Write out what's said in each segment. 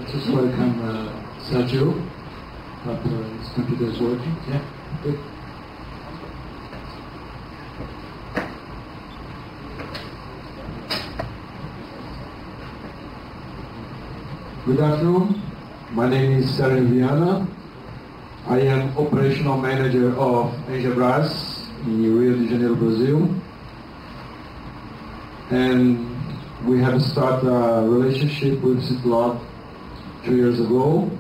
Just welcome Sergio. Hope his computer is working. Yeah. Good. Good afternoon. My name is Sergio Viana. I am operational manager of Engebras in Rio de Janeiro, Brazil. And we have started a relationship with Citlog 2 years ago.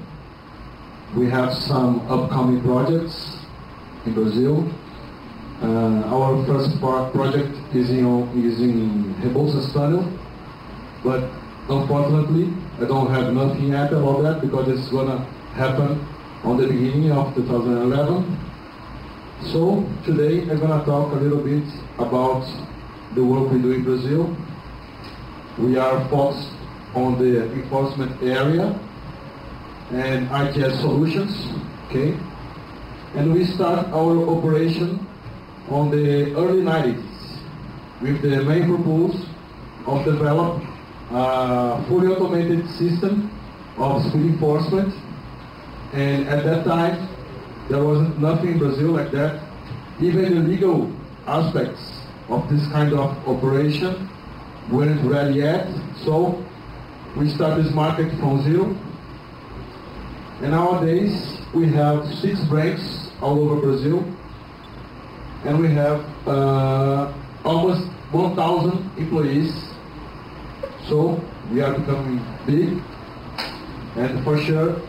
We have some upcoming projects in Brazil. Our first project is in Rebouças Tunnel, but unfortunately I don't have nothing yet about that because it's gonna happen on the beginning of 2011. So today I'm gonna talk a little bit about the work we do in Brazil. We are focused on the enforcement area and ITS solutions, okay? And we start our operation on the early 90s with the main purpose of develop a fully automated system of speed enforcement. And at that time, there wasn't nothing in Brazil like that. Even the legal aspects of this kind of operation weren't ready yet. So we start this market from zero. And nowadays, we have 6 branches all over Brazil. And we have almost 1,000 employees. So we are becoming big. And for sure,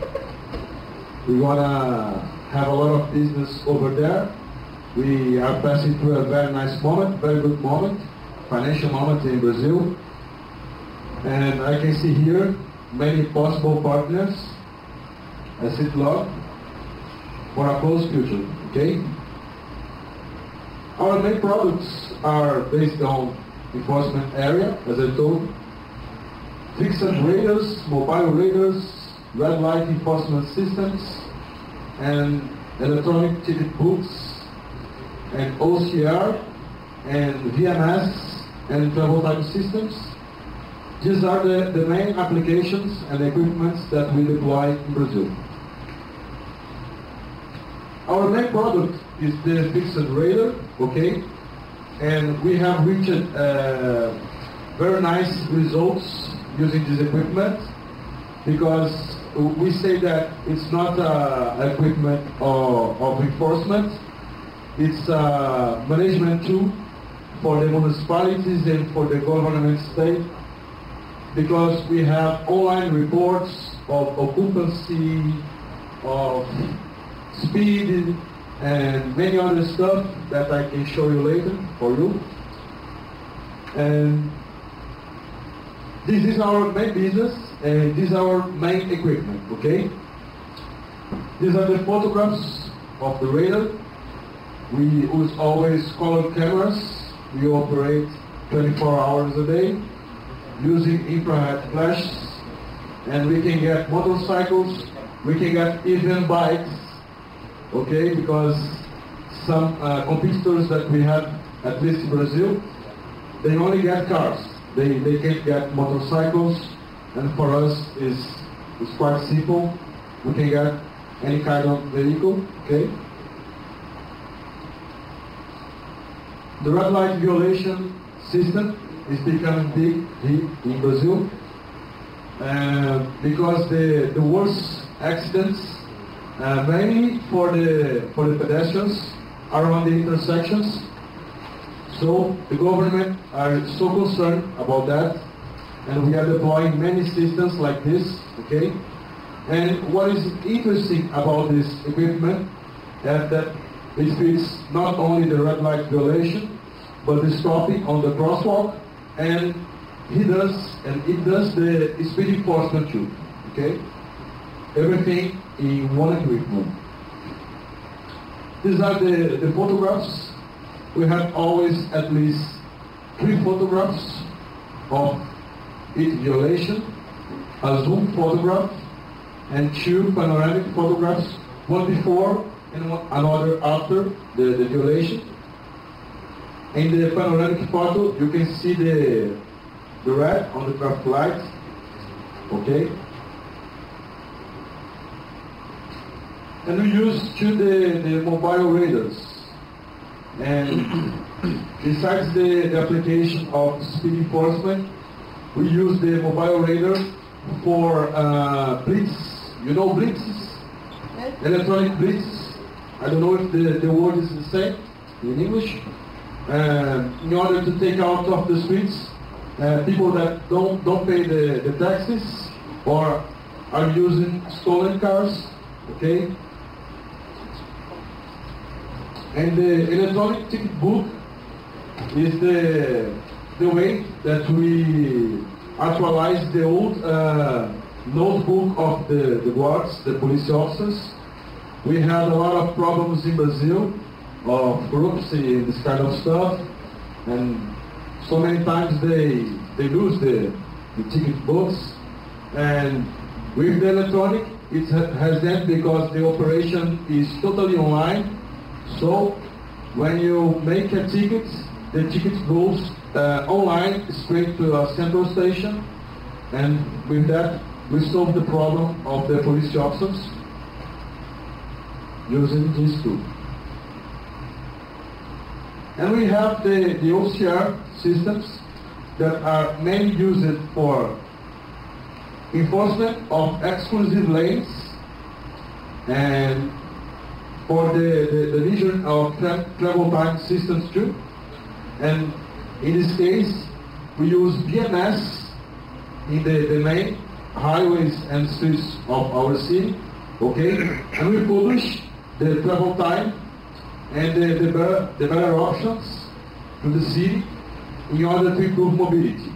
we want to have a lot of business over there. We are passing through a very nice moment, very good moment, financial moment in Brazil. And I can see here many possible partners at Citlog for a close future, okay? Our main products are based on enforcement area, as I told. Fixed radars, mobile radars, red light enforcement systems, and electronic ticket books, and OCR, and VMS, and travel time systems. These are the main applications and equipments that we deploy in Brazil. Our main product is the fixed radar, okay? And we have reached very nice results using this equipment because we say that it's not equipment of enforcement, it's a management tool for the municipalities and for the government state, because we have online reports of occupancy, of speed, and many other stuff that I can show you later for you. And this is our main business, and this is our main equipment, okay? These are the photographs of the radar. We use always color cameras. We operate 24 hours a day using infrared flashes, and we can get motorcycles, we can get even bikes, okay? Because some competitors that we have, at least in Brazil, they only get cars. They can't get motorcycles, and for us it's quite simple. We can get any kind of vehicle, okay? The red light violation system is becoming big here in Brazil because the worst accidents, mainly for the pedestrians, are on the intersections. So the government are so concerned about that, and we are deploying many systems like this, okay? And what is interesting about this equipment is that it fits not only the red light violation, but the stopping on the crosswalk, and it does the speed enforcement too, okay? Everything in one equipment. These are the photographs. We have always at least 3 photographs of each violation, a zoom photograph, and 2 panoramic photographs, one before and another after the violation. In the panoramic photo, you can see the red on the traffic light, okay? And we use the mobile radars. And besides the application of speed enforcement, we use the mobile radar for blitz. You know blitzes? Yes. Electronic blitz. I don't know if the word is the same in English. In order to take out of the streets people that don't pay the taxes or are using stolen cars. Okay. And the electronic ticket book is the way that we actualize the old notebook of the guards, the police officers. We had a lot of problems in Brazil of corruption, this kind of stuff, and so many times they lose the ticket books. And with the electronic, it has ended because the operation is totally online. So when you make a ticket, the ticket goes online straight to a central station, and with that we solve the problem of the police officers using this tool. And we have the OCR systems that are mainly used for enforcement of exclusive lanes and for the vision of travel time systems too. And in this case, we use BMS in the main highways and streets of our city, okay? And we publish the travel time and the better options to the city in order to improve mobility.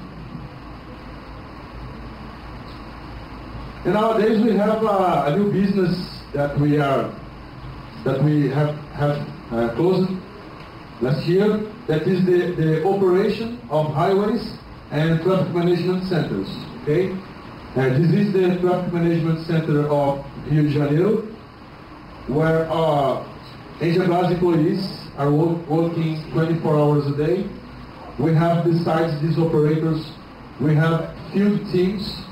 And nowadays we have a new business that we have closed last year. That is the operation of highways and traffic management centers. Okay, this is the traffic management center of Rio de Janeiro, where Engelbras employees are working 24 hours a day. We have, besides these operators, we have field teams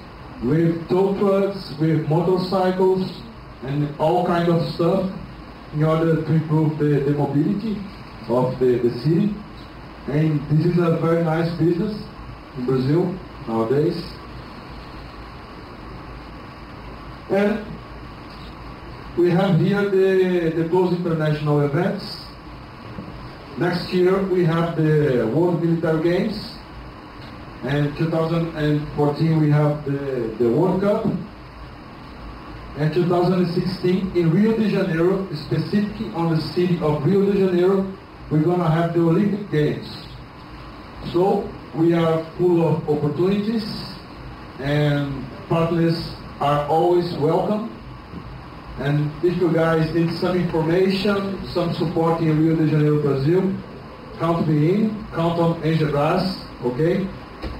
with tow trucks, with motorcycles, and all kind of stuff in order to improve the mobility of the city. And this is a very nice business in Brazil nowadays. And we have here the close international events. Next year we have the World Military Games. And 2014 we have the World Cup. And 2016 in Rio de Janeiro, specifically on the city of Rio de Janeiro, we're going to have the Olympic Games. So we are full of opportunities, and partners are always welcome. And if you guys need some information, some support in Rio de Janeiro, Brazil, count me in, count on Engelbras, okay?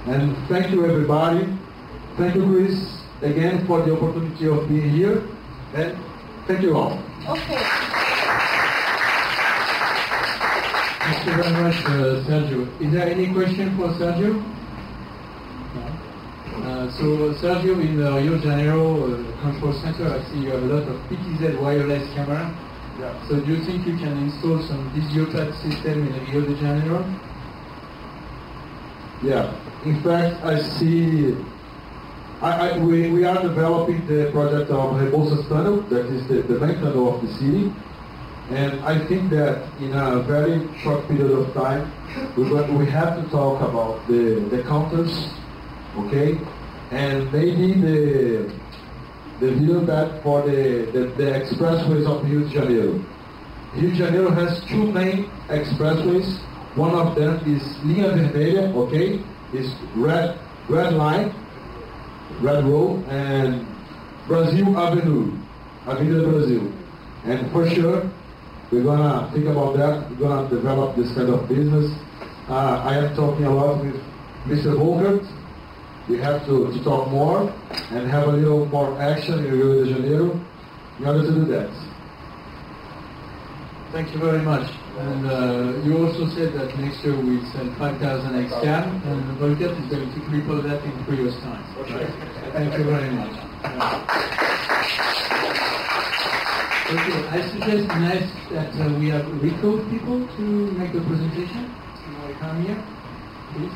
And thank you everybody. Thank you, Chris, again for the opportunity of being here, and thank you all. Okay. Thank you very much, Sergio. Is there any question for Sergio? No. So Sergio, in Rio de Janeiro control center, I see you have a lot of PTZ wireless camera. Yeah. So do you think you can install some Visiopad system in Rio de Janeiro? Yeah. In fact, I see. We are developing the project of Rebouças Tunnel, that is the main tunnel of the city. And I think that in a very short period of time, we have to talk about the counters, okay? And maybe the Visiopad for the expressways of Rio de Janeiro. Rio de Janeiro has two main expressways. One of them is Linha Vermelha, okay? It's red line, red road, and Brasil Avenue, Avenida Brasil. And for sure, we're gonna think about that. We're gonna develop this kind of business. I am talking a lot with Mr. Volkert. We have to talk more and have a little more action in Rio de Janeiro in order to do that. Thank you very much. And you also said that next year we'll send 5,000 XCAM, and Volkert is going to triple that in 3 years' time. Okay. Thank you very much. So Okay, I suggest next that we have Rico people to make the presentation. You want to come here, please?